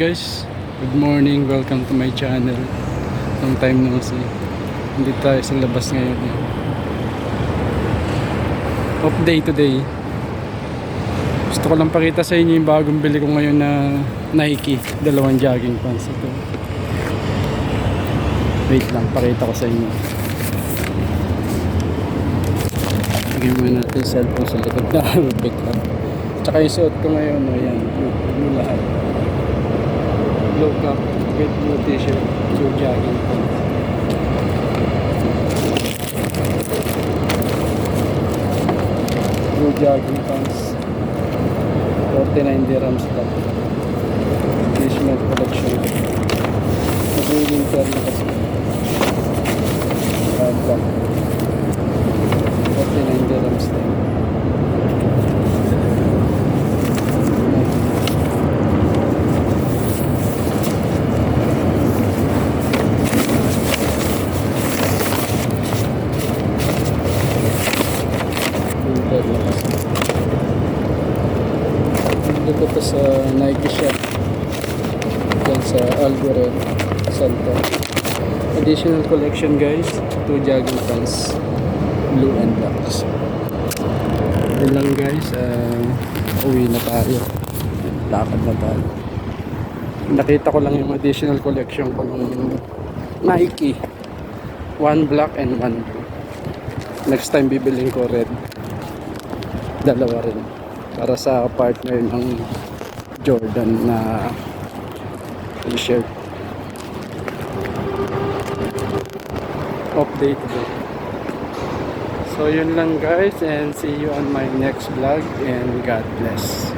Guys, good morning, welcome to my channel. Long time no see. Hindi tayo sa labas ngayon. Off day today. Gusto ko lang pakita sa inyo yung bagong bili ko ngayon na Nike. Dalawang jogging pants ito. Wait lang, pakita ko sa inyo. Lagyan muna natin yung cellphone sa likod na big up. Tsaka yung suot ko ngayon, ayan, yung lahat. Low cap with blue t-shirt, blue jogging pants. Blue jogging pants, 49 dirhams lang. Additional collection. Mag-winter na kasi. Lang. 49 dirhams lang. Dito pa sa Nike shop dyan sa Algored Center. Additional collection guys, 2 jogging pants, blue and black. Yun lang guys, uwi na tayo, lakad na tayo. Nakita ko lang yung additional collection ko ng Nike, 1 black and 1 blue. Next time bibiling ko red, dalawa rin para sa partner ng Jordan na t-shirt. Update ko. So yun lang guys, and see you on my next vlog, and God bless.